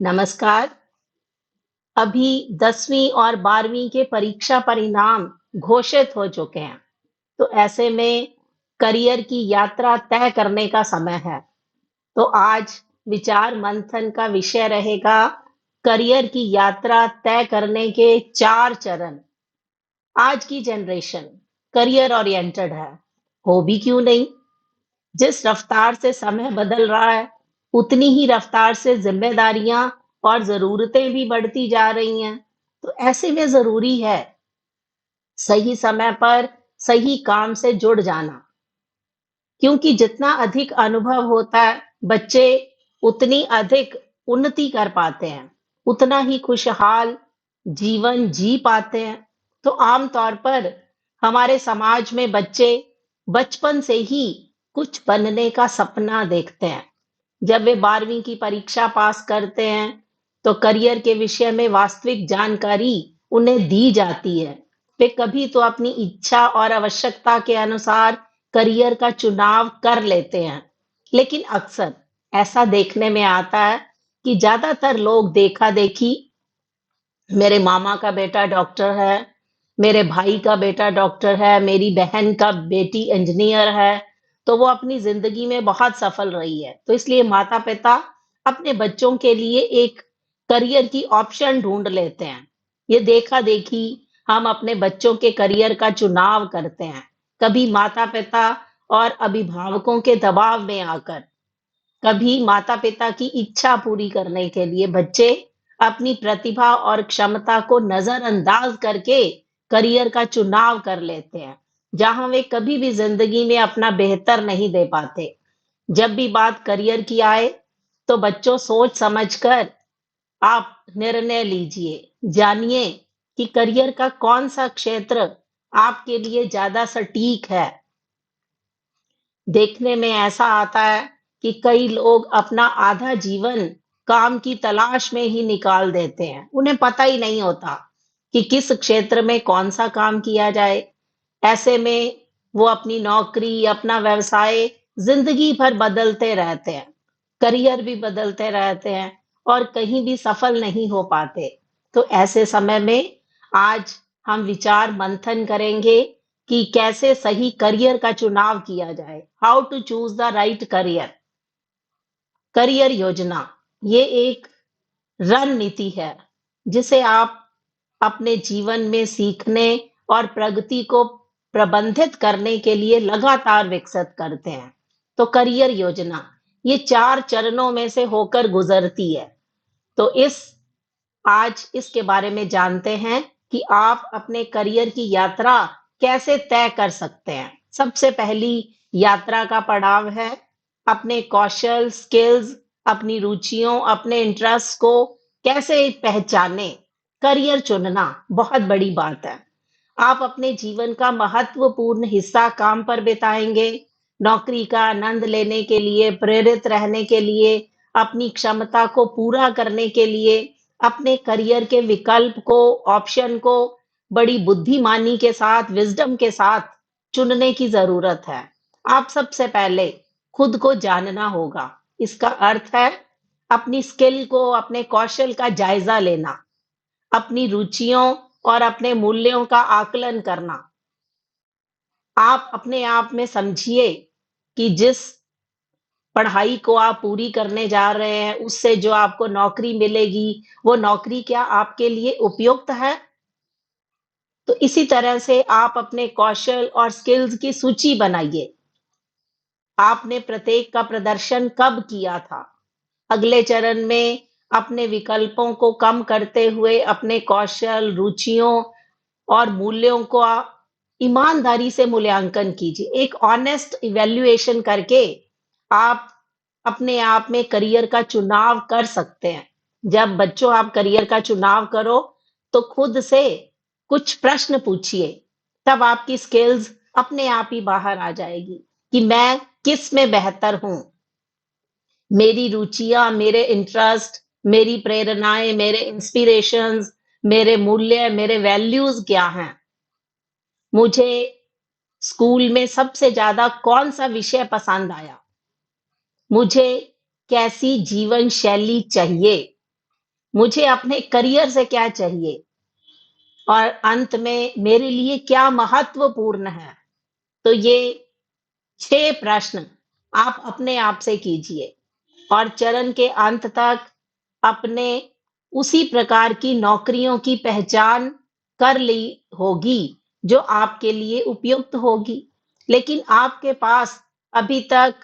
नमस्कार। अभी 10वीं और 12वीं के परीक्षा परिणाम घोषित हो चुके हैं। तो ऐसे में करियर की यात्रा तय करने का समय है। तो आज विचार मंथन का विषय रहेगा करियर की यात्रा तय करने के 4 चरण। आज की जनरेशन करियर ओरिएंटेड है। हो भी क्यों नहीं? जिस रफ्तार से समय बदल रहा है, उतनी ही रफ्तार से जिम्मेदारियां और जरूरतें भी बढ़ती जा रही हैं। तो ऐसे में जरूरी है सही समय पर सही काम से जुड़ जाना, क्योंकि जितना अधिक अनुभव होता है, बच्चे उतनी अधिक उन्नति कर पाते हैं, उतना ही खुशहाल जीवन जी पाते हैं। तो आमतौर पर हमारे समाज में बच्चे बचपन से ही कुछ बनने का सपना देखते हैं। जब वे 12वीं की परीक्षा पास करते हैं, तो करियर के विषय में वास्तविक जानकारी उन्हें दी जाती है। वे कभी तो अपनी इच्छा और आवश्यकता के अनुसार करियर का चुनाव कर लेते हैं, लेकिन अक्सर ऐसा देखने में आता है कि ज्यादातर लोग देखा-देखी, मेरे मामा का बेटा डॉक्टर है, मेरे भाई का बेटा डॉक्टर है, मेरी बहन का बेटी इंजीनियर है, तो वो अपनी जिंदगी में बहुत सफल रही है। तो इसलिए माता-पिता अपने बच्चों के लिए एक करियर की ऑप्शन ढूंढ लेते हैं। ये देखा-देखी हम अपने बच्चों के करियर का चुनाव करते हैं। कभी माता-पिता और अभिभावकों के दबाव में आकर, कभी माता-पिता की इच्छा पूरी करने के लिए बच्चे अपनी प्रतिभा और क्षमता को नजरअंदाज करके करियर का चुनाव कर लेते हैं, जहां वे कभी भी जिंदगी में अपना बेहतर नहीं दे पाते। जब भी बात करियर की आए, तो बच्चों सोच समझकर आप निर्णय लीजिए। जानिए कि करियर का कौन सा क्षेत्र आपके लिए ज्यादा सटीक है। देखने में ऐसा आता है कि कई लोग अपना आधा जीवन काम की तलाश में ही निकाल देते हैं। उन्हें पता ही नहीं होता कि किस क्षेत्र में कौन सा काम किया जाए। ऐसे में वो अपनी नौकरी, अपना व्यवसाय जिंदगी भर बदलते रहते हैं, करियर भी बदलते रहते हैं और कहीं भी सफल नहीं हो पाते। तो ऐसे समय में आज हम विचार मंथन करेंगे कि कैसे सही करियर का चुनाव किया जाए। How to choose the right career. Career योजना ये एक रणनीति है, जिसे आप अपने जीवन में सीखने और प्रगति को प्रबंधित करने के लिए लगातार विकसित करते हैं। तो करियर योजना ये 4 चरणों में से होकर गुजरती है। तो आज इसके बारे में जानते हैं कि आप अपने करियर की यात्रा कैसे तय कर सकते हैं। सबसे पहली यात्रा का पड़ाव है अपने कौशल, स्किल्स, अपनी रुचियों, अपने इंटरेस्ट को कैसे पहचाने। करियर चुनना बहुत बड़ी बात है। आप अपने जीवन का महत्वपूर्ण हिस्सा काम पर बिताएंगे, नौकरी का आनंद लेने के लिए, प्रेरित रहने के लिए, अपनी क्षमता को पूरा करने के लिए। अपने करियर के विकल्प को, ऑप्शन को बड़ी बुद्धिमानी के साथ, विजडम के साथ चुनने की जरूरत है। आप सबसे पहले खुद को जानना होगा। इसका अर्थ है अपनी स्किल को, अपने कौशल का जायजा लेना, अपनी रुचियों और अपने मूल्यों का आकलन करना। आप अपने आप में समझिए कि जिस पढ़ाई को आप पूरी करने जा रहे हैं, उससे जो आपको नौकरी मिलेगी, वो नौकरी क्या आपके लिए उपयुक्त है? तो इसी तरह से आप अपने कौशल और स्किल्स की सूची बनाइए। आपने प्रत्येक का प्रदर्शन कब किया था? अगले चरण में अपने विकल्पों को कम करते हुए अपने कौशल, रुचियों और मूल्यों को ईमानदारी से मूल्यांकन कीजिए। एक ऑनेस्ट इवैल्यूएशन करके आप अपने आप में करियर का चुनाव कर सकते हैं। जब बच्चों आप करियर का चुनाव करो, तो खुद से कुछ प्रश्न पूछिए। तब आपकी स्किल्स अपने आप ही बाहर आ जाएगी कि मैं किस में बेहतर हूँ। मेरी रुचियाँ, मेरे इंटरेस्ट, मेरी प्रेरणाएँ, मेरे इंस्पिरेशंस, मेरे मूल्य, मेरे वैल्यूज़ क्या हैं? मुझे स्कूल में सबसे ज़्यादा कौन-सा विषय पसंद आया? मुझे कैसी जीवन शैली चाहिए? मुझे अपने करियर से क्या चाहिए और अंत में मेरे लिए क्या महत्वपूर्ण है। तो ये 6 प्रश्न आप अपने आप से कीजिए और चरण के अंत तक अपने उसी प्रकार की नौकरियों की पहचान कर ली होगी जो आपके लिए उपयुक्त होगी। लेकिन आपके पास अभी तक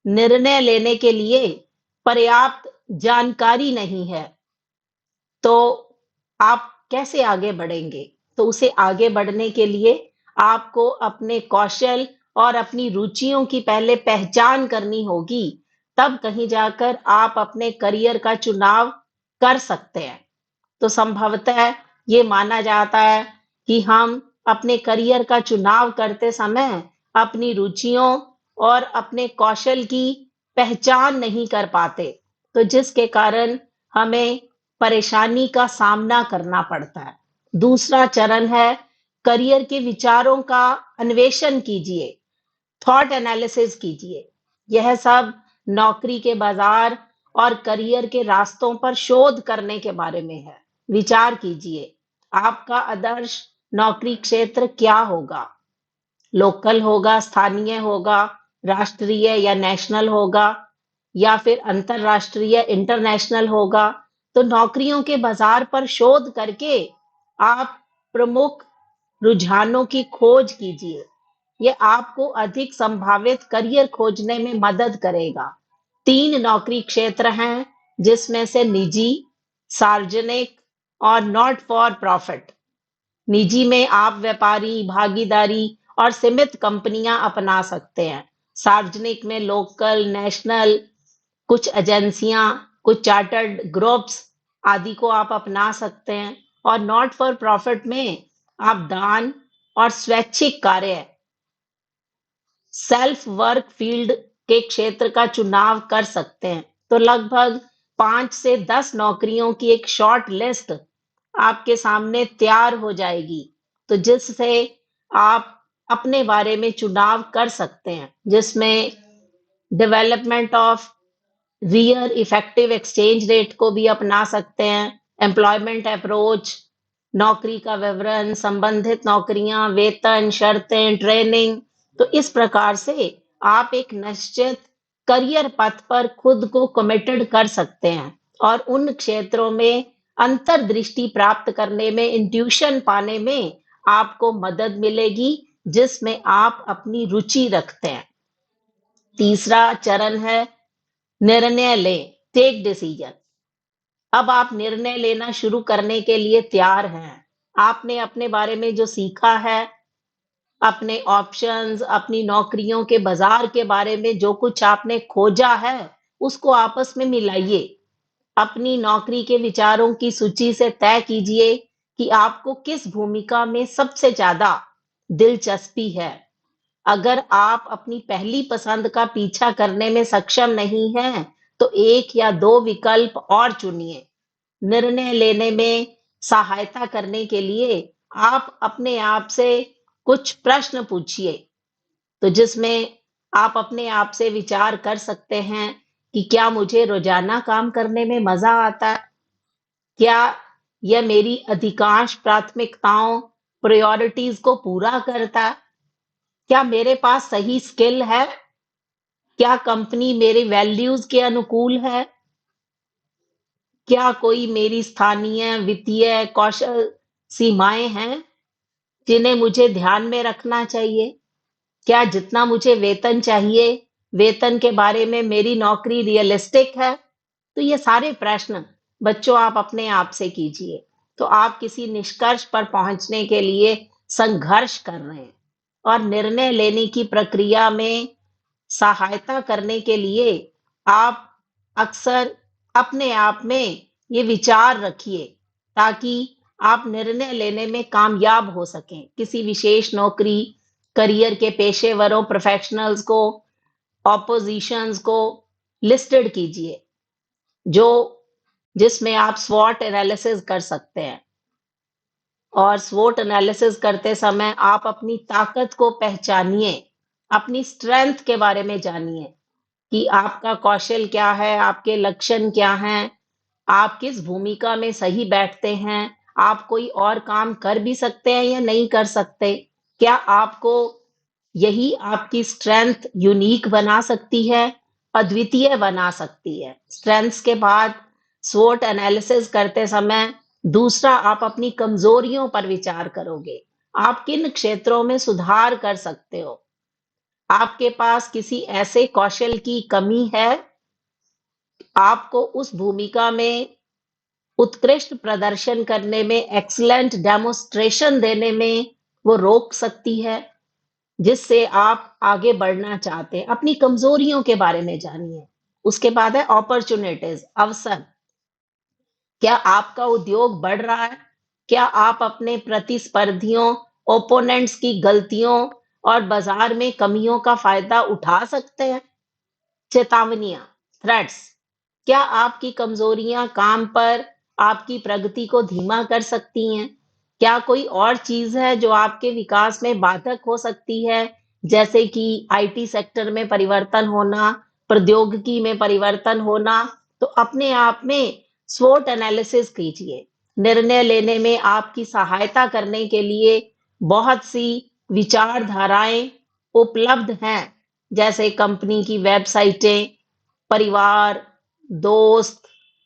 निर्णय लेने के लिए पर्याप्त जानकारी नहीं है, तो आप कैसे आगे बढ़ेंगे? तो उसे आगे बढ़ने के लिए आपको अपने कौशल और अपनी रुचियों की पहले पहचान करनी होगी, तब कहीं जाकर आप अपने करियर का चुनाव कर सकते हैं। तो संभवतः ये माना जाता है कि हम अपने करियर का चुनाव करते समय अपनी रुचियों और अपने कौशल की पहचान नहीं कर पाते, तो जिसके कारण हमें परेशानी का सामना करना पड़ता है। दूसरा चरण है करियर के विचारों का अन्वेषण कीजिए, थॉट एनालिसिस कीजिए। यह सब नौकरी के बाजार और करियर के रास्तों पर शोध करने के बारे में है। विचार कीजिए, आपका आदर्श नौकरी क्षेत्र क्या होगा? लोकल होगा, स्थानीय होगा, राष्ट्रीय या नेशनल होगा, या फिर अंतरराष्ट्रीय इंटरनेशनल होगा। तो नौकरियों के बाजार पर शोध करके आप प्रमुख रुझानों की खोज कीजिए। ये आपको अधिक संभावित करियर खोजने में मदद करेगा। 3 नौकरी क्षेत्र हैं, जिसमें से निजी, सार्वजनिक और नॉट फॉर प्रॉफिट। निजी में आप व्यापारी, भागीदारी और सीमित कंपनियां अपना सकते हैं। सार्वजनिक में लोकल, नेशनल, कुछ एजेंसियां, कुछ चार्टर्ड ग्रुप्स आदि को आप अपना सकते हैं। और नॉट फॉर प्रॉफिट में आप दान और स्वैच्छिक कार्य, सेल्फ वर्क फील्ड के क्षेत्र का चुनाव कर सकते हैं। तो लगभग 5 से 10 नौकरियों की एक शॉर्ट लिस्ट आपके सामने तैयार हो जाएगी, तो जिससे आप अपने बारे में चुनाव कर सकते हैं, जिसमें development of real effective exchange rate को भी अपना सकते हैं, एम्प्लॉयमेंट अप्रोच, नौकरी का विवरण, संबंधित नौकरियां, वेतन, शर्तें, ट्रेनिंग। तो इस प्रकार से आप एक निश्चित करियर पथ पर खुद को कमिटेड कर सकते हैं और उन क्षेत्रों में अंतर्दृष्टि प्राप्त करने में, इंट्यूशन पाने में आपको मदद मिलेगी, जिसमें आप अपनी रुचि रखते हैं। तीसरा चरण है निर्णय लें, टेक डिसीजन। अब आप निर्णय लेना शुरू करने के लिए तैयार हैं। आपने अपने बारे में जो सीखा है, अपने ऑप्शंस, अपनी नौकरियों के बाजार के बारे में जो कुछ आपने खोजा है, उसको आपस में मिलाइए। अपनी नौकरी के विचारों की सूची से तय कीजिए कि आपको किस भूमिका में सबसे ज्यादा दिलचस्पी है। अगर आप अपनी पहली पसंद का पीछा करने में सक्षम नहीं हैं, तो 1 या 2 विकल्प और चुनिए। निर्णय लेने में सहायता करने के लिए आप अपने आप से कुछ प्रश्न पूछिए, तो जिसमें आप अपने आप से विचार कर सकते हैं कि क्या मुझे रोजाना काम करने में मजा आता है? क्या यह मेरी अधिकांश प्राथमिकताओं, प्रायोरिटीज को पूरा करता है? क्या मेरे पास सही स्किल है? क्या कंपनी मेरे वैल्यूज के अनुकूल है? क्या कोई मेरी स्थानीय वित्तीय कौशल सीमाएं हैं जिन्हें मुझे ध्यान में रखना चाहिए? क्या जितना मुझे वेतन चाहिए, वेतन के बारे में मेरी नौकरी रियलिस्टिक है? तो ये सारे प्रश्न बच्चों आप अपने आप से कीजिए। तो आप किसी निष्कर्ष पर पहुंचने के लिए संघर्ष कर रहे हैं और निर्णय लेने की प्रक्रिया में सहायता करने के लिए आप अक्सर अपने आप में ये विचार रखिए, ताकि आप निर्णय लेने में कामयाब हो सकें। किसी विशेष नौकरी, करियर के पेशेवरों, प्रोफेशनल्स को, ऑपोजिशंस को लिस्टेड कीजिए, जो जिसमें आप स्वॉट एनालिसिस कर सकते हैं। और स्वॉट एनालिसिस करते समय आप अपनी ताकत को पहचानिए, अपनी स्ट्रेंथ के बारे में जानिए कि आपका कौशल क्या है, आपके लक्षण क्या हैं, आप किस भूमिका में सही बैठते हैं? आप कोई और काम कर भी सकते हैं या नहीं कर सकते? क्या आपको यही आपकी स्ट्रेंथ यूनिक बना सकती है, अद्वितीय बना सकती है? स्ट्रेंथ्स के बाद स्वोट एनालिसिस करते समय दूसरा आप अपनी कमजोरियों पर विचार करोगे। आप किन क्षेत्रों में सुधार कर सकते हो? आपके पास किसी ऐसे कौशल की कमी है, आपको उस भूमिका में उत्कृष्ट प्रदर्शन करने में, एक्सीलेंट डेमोन्स्ट्रेशन देने में वो रोक सकती है, जिससे आप आगे बढ़ना चाहते हैं। अपनी कमजोरियों के बारे में जानिए। उसके बाद है अपॉर्चुनिटीज, अवसर। क्या आपका उद्योग बढ़ रहा है? क्या आप अपने प्रतिस्पर्धियों, ओपोनेंट्स की गलतियों और बाजार में कमियों का फायदा उठा सकते हैं? चेतावनियां, थ्रेट्स। क्या आपकी कमजोरियां काम पर आपकी प्रगति को धीमा कर सकती हैं? क्या कोई और चीज है जो आपके विकास में बाधक हो सकती है, जैसे कि आईटी सेक्टर में परिवर्तन होना, प्रौद्योगिकी में परिवर्तन होना? तो अपने आप में स्वोट एनालिसिस कीजिए। निर्णय लेने में आपकी सहायता करने के लिए बहुत सी विचारधाराएं उपलब्ध हैं, जैसे कंपनी की वेबसाइटें, परिवार, दोस्त,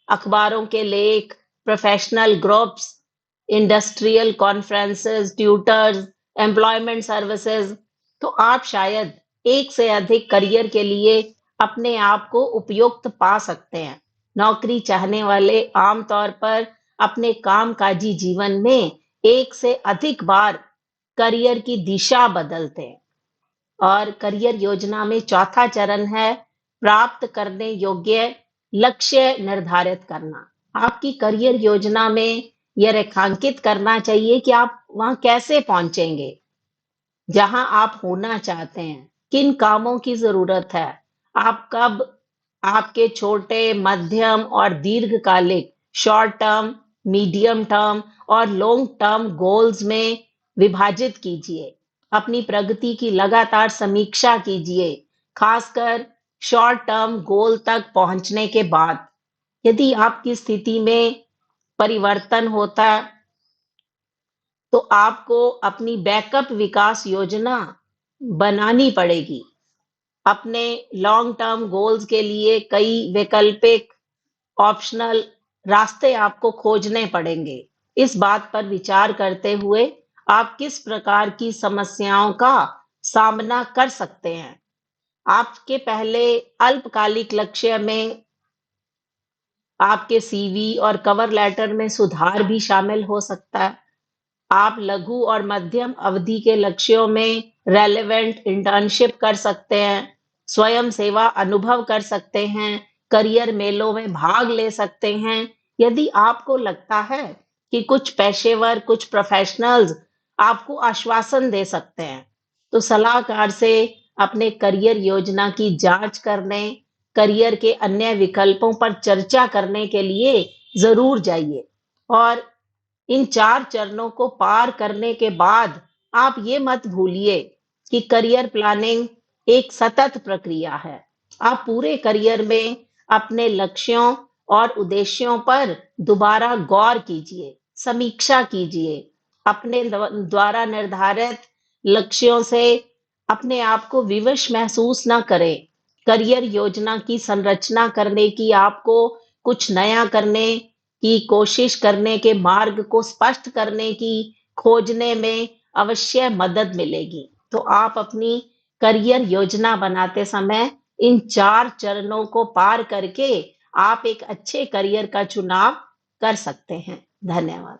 अखबारों के लेख, professional groups, industrial conferences, tutors, employment services. तो आप शायद एक से अधिक करियर के लिए अपने आप को उपयुक्त पा सकते हैं। नौकरी चाहने वाले आमतौर पर अपने कामकाजी जीवन में एक से अधिक बार करियर की दिशा बदलते हैं। और करियर योजना में चौथा चरण है प्राप्त करने योग्य लक्ष्य निर्धारित करना। आपकी करियर योजना में यह रेखांकित करना चाहिए कि आप वहां कैसे पहुंचेंगे, जहां आप होना चाहते हैं। किन कामों की जरूरत है? आप कब आपके छोटे, मध्यम और दीर्घकालिक, शॉर्ट टर्म, मीडियम टर्म और लॉन्ग टर्म गोल्स में विभाजित कीजिए। अपनी प्रगति की लगातार समीक्षा कीजिए, खासकर शॉर्ट टर्म गोल तक पहुंचने के बाद। यदि आपकी स्थिति में परिवर्तन होता है, तो आपको अपनी बैकअप विकास योजना बनानी पड़ेगी। अपने लॉन्ग टर्म गोल्स के लिए कई वैकल्पिक ऑप्शनल रास्ते आपको खोजने पड़ेंगे। इस बात पर विचार करते हुए आप किस प्रकार की समस्याओं का सामना कर सकते हैं। आपके पहले अल्पकालिक लक्ष्य में आपके सीवी और कवर लेटर में सुधार भी शामिल हो सकता है। आप लघु और मध्यम अवधि के लक्ष्यों में रेलेवेंट इंटर्नशिप कर सकते हैं, स्वयं सेवा अनुभव कर सकते हैं, करियर मेलों में भाग ले सकते हैं। यदि आपको लगता है कि कुछ पेशेवर, कुछ प्रोफेशनल्स आपको आश्वासन दे सकते हैं, तो सलाहकार से अपने करियर योजना की जांच करने, करियर के अन्य विकल्पों पर चर्चा करने के लिए जरूर जाइए। और इन 4 चरणों को पार करने के बाद आप ये मत भूलिए कि करियर प्लानिंग एक सतत प्रक्रिया है। आप पूरे करियर में अपने लक्ष्यों और उद्देश्यों पर दोबारा गौर कीजिए, समीक्षा कीजिए। अपने द्वारा निर्धारित लक्ष्यों से अपने आप को विवश महसूस ना करें। करियर योजना की संरचना करने की, आपको कुछ नया करने की कोशिश करने के मार्ग को स्पष्ट करने की, खोजने में अवश्य मदद मिलेगी। तो आप अपनी करियर योजना बनाते समय इन 4 चरणों को पार करके आप एक अच्छे करियर का चुनाव कर सकते हैं। धन्यवाद।